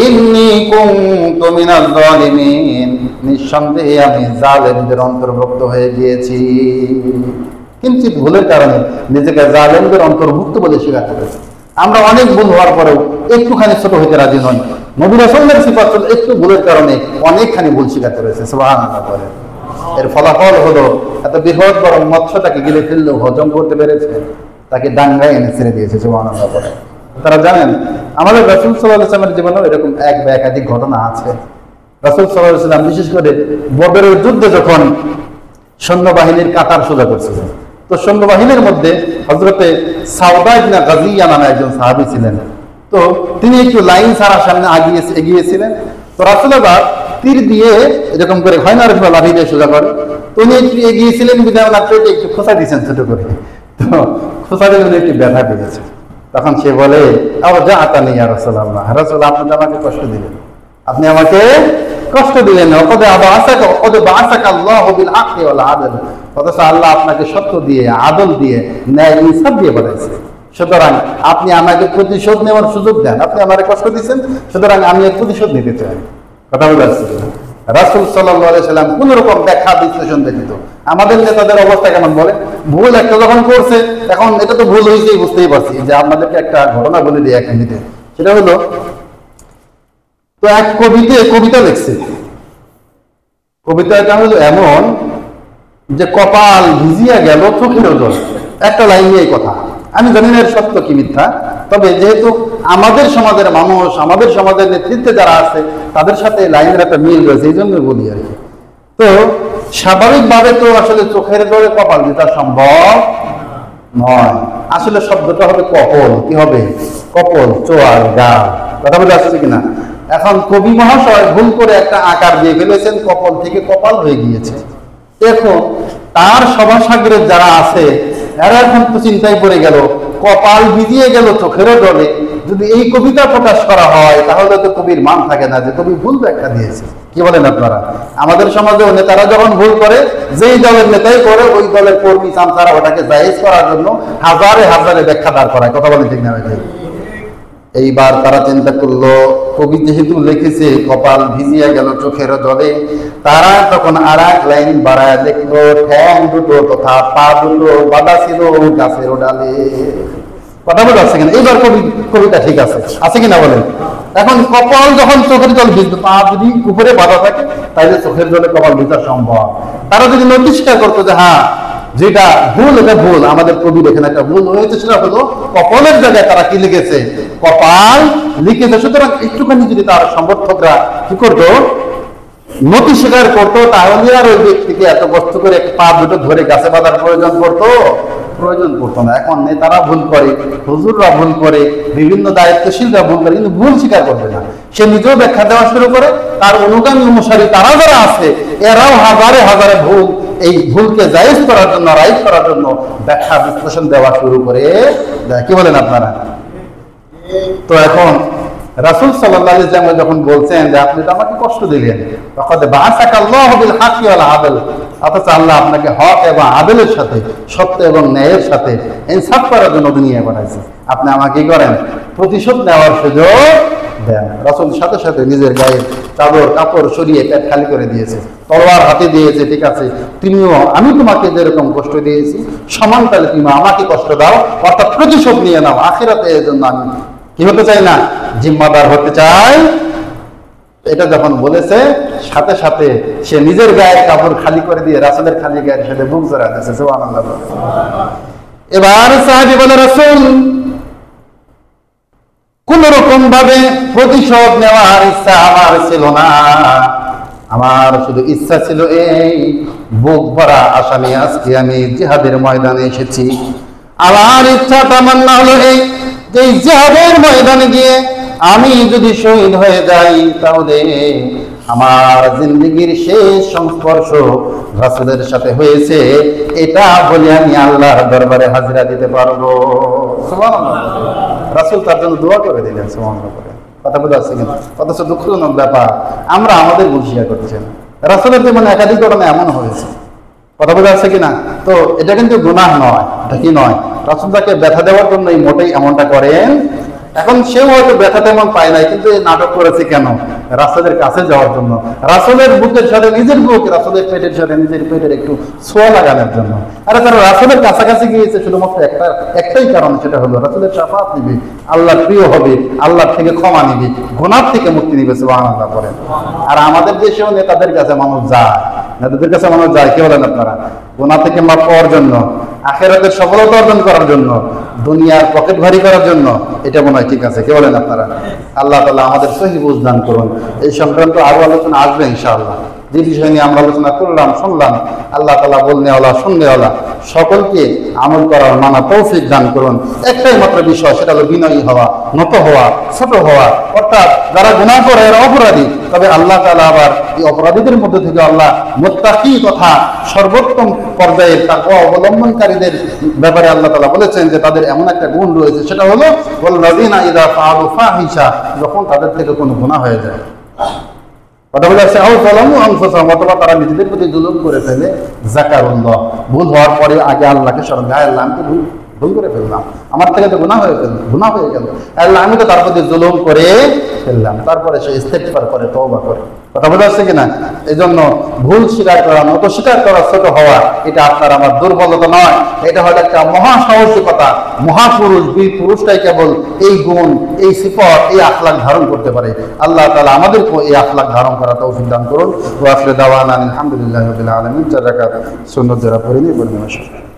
ইন্নী কুনতু মিনাজ জালিমিন, নিঃসন্দেহে আমি জালেমদের অন্তর্ভুক্ত হয়ে গিয়েছি। কিঞ্চিত ভুলের কারণে নিজেকে জালেমদের অন্তর্ভুক্ত বলে স্বীকার করেছে। আমরা অনেক ভুল হওয়ার পরেও একটুখানি ছোট হইতে রাজি নই। নবী রাসূলের সিফাত একটু ভুলের কারণে অনেকখানি ভুল স্বীকার করেছে। সুবহানাল্লাহ বলে। এর ফলাফল হলো এত বৃহৎ বড় মৎস্যটাকে গিলে ফেললেও হজম করতে পেরেছে, তাকে ডাঙ্গায় এনে ছেড়ে দিয়েছে। সুবহানাল্লাহ বলে। তারা জানেন আমাদের রাসূল সাল্লাল্লাহু আলাইহি ওয়াসাল্লামের জীবনেও এরকম এক বা একাধিক ঘটনা আছে। রাসূল সাল্লাল্লাহু আলাইহি ওয়াসাল্লাম বিশেষ করে বদরের যুদ্ধে যখন সৈন্যবাহিনীর কাতার সোজা করছিলেন, তো সৈন্যবাহিনীর মধ্যে হযরতে সাউদা ইবনে গাজিয়া নামে একজন সাহাবী ছিলেন। তো তিনি একটু লাইন ছাড়ার সামনে এগিয়েছিলেন। তো রাসূলুল্লাহ তীর দিয়ে এরকম করে হয় না রাসূল লাঠি দিয়ে সোজা করে, তো উনি একটু এগিয়েছিলেন, বিধায় ওনার পেটে একটু খোঁচা দিয়েছেন ছোট করে। তো খোঁচা দিয়ে উনি একটু ব্যথা পেয়েছে। তখন সে বলে, আবার যা আতা নেই রাসূলুল্লাহ, রাসূল আপনি তো আমাকে কষ্ট দিলেন, আপনি আমাকে কষ্ট দিলেন। অথচ আল্লাহ আপনাকে সত্য দিয়ে, আদল দিয়ে, ন্যায় ইনসাফ দিয়ে বানাইছে। সুতরাং আপনি আমাকে প্রতিশোধ নেওয়ার সুযোগ দেন। আপনি আমাকে কষ্ট দিচ্ছেন, সুতরাং আমি এর প্রতিশোধ নিতে চাই। কথা বলে আসছি। রাসূল সাল্লাল্লাহু আলাইহি সাল্লাম কোন রকম ব্যাখ্যা বিশ্লেষণ ব্যতীত। আমাদের নেতাদের অবস্থা কেমন বলে, ভুল একটা যখন করছে, এখন এটা তো ভুল হয়েছেই বুঝতেই পারছি। যে আপনাদেরকে একটা ঘটনা বলে দিই এক মিনিটে, সেটা হলো, তো এক কবিতা লিখছে। কবিতাটা হলো এমন যে কপাল ভিজিয়া গেল চোখের জল, একটা লাইন নিয়ে কথা। আমি জানি না এর সত্য কি মিথ্যা, তবে যেহেতু আমাদের সমাজের মানুষ, আমাদের সমাজের নেতৃত্বে যারা আছে, তাদের সাথে লাইনের একটা মিল রয়েছে, এই জন্য বলি আর কি। তো স্বাভাবিকভাবে তো আসলে চোখের জলে কপাল জেতা সম্ভব নয়। আসলে শব্দটা হবে কপল, কি হবে, কপল, চোয়াল, গাল, কথা বলে আসছে কিনা। এখন কবি মহাশয় ভুল করে একটা আকার দিয়ে ফেলেছেন, কপাল থেকে কপাল হয়ে গিয়েছে। এখন তার সভাসাগরে যারা আছে, এরা এখন তো চিন্তায় পড়ে গেল, কপাল ভিজিয়ে গেল চোখেরও জলে। যদি এই কবিতা প্রকাশ করা হয়, তাহলে তো কবির মান থাকে না, যে কবি ভুল ব্যাখ্যা দিয়েছে। কি বলেন আপনারা? আমাদের সমাজেও নেতারা যখন ভুল করে, যেই দলের নেতাই করে, ওই দলের কর্মী চামচারা ওটাকে জায়েজ করার জন্য হাজারে হাজারে ব্যাখ্যা দাঁড় করায়। কথা বলেন ঠিক না ভাই? এইবার তারা চিন্তা করলো, কবি যেহেতু লিখেছে কপাল ভিজিয়া গেল চোখের জলে, তারা তখন আর এক লাইন বাড়ায় লিখলো, ঠ্যাং দুটো তথা পা দুটো বাঁধা ছিল গাছের ডালে। কথা বলে আসছে কিনা? এইবার কবিতা ঠিক আছে, আছে কিনা বলেন? এখন কপাল যখন চোখের জল ভিজবে, পা যদি উপরে বাঁধা থাকে, তাহলে চোখের জলে কপাল ভিজা সম্ভব। তারা যদি নথি স্বীকার করতো যে হ্যাঁ যেটা ভুল, এটা ভুল, আমাদের কবির এখানে একটা ভুল হয়েছে, সেটা হলো কপালের জায়গায় তারা কি লিখেছে, কপাল লিখেছে। সুতরাং একটুখানি যদি তার সমর্থকরা কি করতো, নথি স্বীকার করতো, তাহলে আর ওই ব্যক্তিকে এত কষ্ট করে পা দুটো ধরে গাছে বাঁধার প্রয়োজন পড়তো না। এখন নেতারা ভুল করে, হুজুররা ভুল করে, বিভিন্ন দায়িত্বশীলরা ভুল করে, কিন্তু ভুল স্বীকার করবে না। সে নিজেও ব্যাখ্যা দেওয়া শুরু করে, তার অনুগামী অনুসারী তারা যারা আছে, এরাও হাজারে হাজারে ভুল, এই ভুলকে জায়েজ করার জন্য, রাইট করার জন্য ব্যাখ্যা বিশ্লেষণ দেওয়া শুরু করে দেয়। কি বলেন আপনারা? তো এখন রাসূল সাল্লাল্লাহু আলাইহি ওয়াসাল্লাম যখন বলছেন যে আপনি তো আমাকে কষ্ট দিলেন, তখন বাআসাকাল্লাহু বিল হাক্কি ওয়াল আদল, অথচ আল্লাহ আপনাকে হক এবং আদলের সাথে, সত্য এবং ন্যায়ের সাথে ইনসাফ করার জন্য দুনিয়ায় পাঠাইছে। আপনি আমাকে কি করেন, প্রতিশোধ নেওয়ার সুযোগ দেন। রাসূল সাথে সাথে নিজের গায়ে চাদর কাপড় সরিয়ে পেট খালি করে দিয়েছে, তলোয়ার হাতে দিয়েছে। ঠিক আছে, তুমিও, আমি তোমাকে যেরকম কষ্ট দিয়েছি, সমান তালে তুমি আমাকে কষ্ট দাও, অর্থাৎ প্রতিশোধ নিয়ে নাও। আখিরাতে এর জন্য আমি কি হতে চাই না, জিম্মাদার হতে চাই। এটা যখন বলেছে, সাথে সাথে সে নিজের গায়ের কাপড় খালি করে দিয়ে রাসূলের খালি গায়ের সাথে বুক জড়া দিয়েছে। সুবহানাল্লাহ। এবার সাহাবী বলে, রাসূল, কোন রকম ভাবে প্রতিশোধ নেওয়ার ইচ্ছা আমার ছিল না, আমার শুধু ইচ্ছা ছিল এই বুক ভরা আশা নিয়ে আজকে আমি জিহাদের ময়দানে এসেছি। আমার ইচ্ছা তামান্না হলো এই যে জিহাদের ময়দানে গিয়ে আমি যদি শহীদ হয়ে যাই, তাহলে আমার জিন্দেগির শেষ সংস্পর্শ রাসূলের সাথে হয়েছে, এটা বলে আমি আল্লাহর দরবারে হাজিরা দিতে পারবো। সুবহানাল্লাহ। রাসূল তার জন্য দোয়া করে দিলেন। সুবহানাল্লাহ। কথা বলে আসছে কিন্তু, অথচ দুঃখজনক ব্যাপার, আমরা আমাদের ভুল স্বীকার করছি না। রাসূলের জীবনে একাধিক ঘটনা এমন হয়েছে, কথা বলে আসছে কিনা। তো এটা কিন্তু গুনাহ নয়, এটা কি নয়, রাসূল তাকে ব্যথা দেওয়ার জন্য এই মোটেই এমনটা করেন। এখন সেও হয়তো ব্যথা তেমন পায় নাই, কিন্তু এই নাটক করেছে কেন, রাসূলের কাছে যাওয়ার জন্য, রাসূলের বুকের সাথে নিজের বুক, রাসূলের পেটের সাথে নিজের পেটের একটু ছোঁয়া লাগানোর জন্য। আরে তারা রাসূলের কাছাকাছি গিয়েছে শুধুমাত্র একটাই কারণ, সেটা হলো রাসূলের শাফাআত নিবে, আল্লাহর প্রিয় হবে, আল্লাহর থেকে ক্ষমা নিবে, গুনাহ থেকে মুক্তি নিবে। সুবহানাল্লাহ করেন। আর আমাদের দেশেও নেতাদের কাছে মানুষ যায়, নেতাদের কাছে মানুষ যায়, কি বলেন আপনারা, গুনাহ থেকে মাফ পাওয়ার জন্য, আখিরাতের সফলতা অর্জন করার জন্য, দুনিয়ার পকেট ভারী করার জন্য। এটা মনে হয় ঠিক আছে, কি বলেন আপনারা? আল্লাহ তাআলা আমাদের সহি বুঝ দান করুন। এই সংক্রান্ত আরো আলোচনা আসবে ইনশাআল্লাহ। যে বিষয় নিয়ে আমরা আলোচনা করলাম, শুনলাম, আল্লাহ তাআলা বলনেওয়ালা শুননেওয়ালা সকলকে আমল করার মানা তৌফিক দান করুন। একটাই মাত্র বিষয়, সেটা হলো বিনয়ী হওয়া, নত হওয়া, ছোট হওয়া। অর্থাৎ যারা গুনাহ করে এরা অপরাধী, তবে আল্লাহ তাআলা আবার এই অপরাধীদের মধ্যে থেকে আল্লাহ মুত্তাকি তথা সর্বোত্তম পর্যায়ের তাকওয়া অবলম্বনকারীদের ব্যাপারে আল্লাহ তাআলা বলেছেন যে তাদের এমন একটা গুণ রয়েছে, সেটা হলো ওয়াল্লাযীনা ইযা ফাআলু ফাহিশা, যখন তাদের থেকে কোনো গুনাহ হয়ে যায়, কথা বলে আসছে, অথবা তারা নিজেদের প্রতি জুলুম করে ফেলে, যাকারুল্লাহ, ভুল হওয়ার পরে আগে আল্লাহকে স্মরণ, আল্লাহ আমি ভুল করে ফেললাম, আমার থেকে তো গুনাহ হয়ে গেল, আল্লাহ আমি তো তার প্রতি জুলুম করে ফেললাম। তারপরে সে ইস্তেগফার করে, তওবা করে। কথা বোঝা যাচ্ছে কিনা? এই জন্য ভুল স্বীকার করা, মত স্বীকার করা, ছোট হওয়া, এটা আপনার আমার দুর্বলতা নয়, এটা হলো একটা মহাসাহসিকতা। মহাপুরুষ, বীর পুরুষটাই কেবল এই গুণ, এই সিফত, এই আখলাক ধারণ করতে পারে। আল্লাহ তাআলা আমাদেরকে এই আখলাক ধারণ করা তৌফিক দান করুন। ওয়া আখিরু দাওয়ানা আলহামদুলিল্লাহি রাব্বিল আলামিন। 4 রাকাত সুন্নাত যারা পড়েনি পড়ে নেওয়া।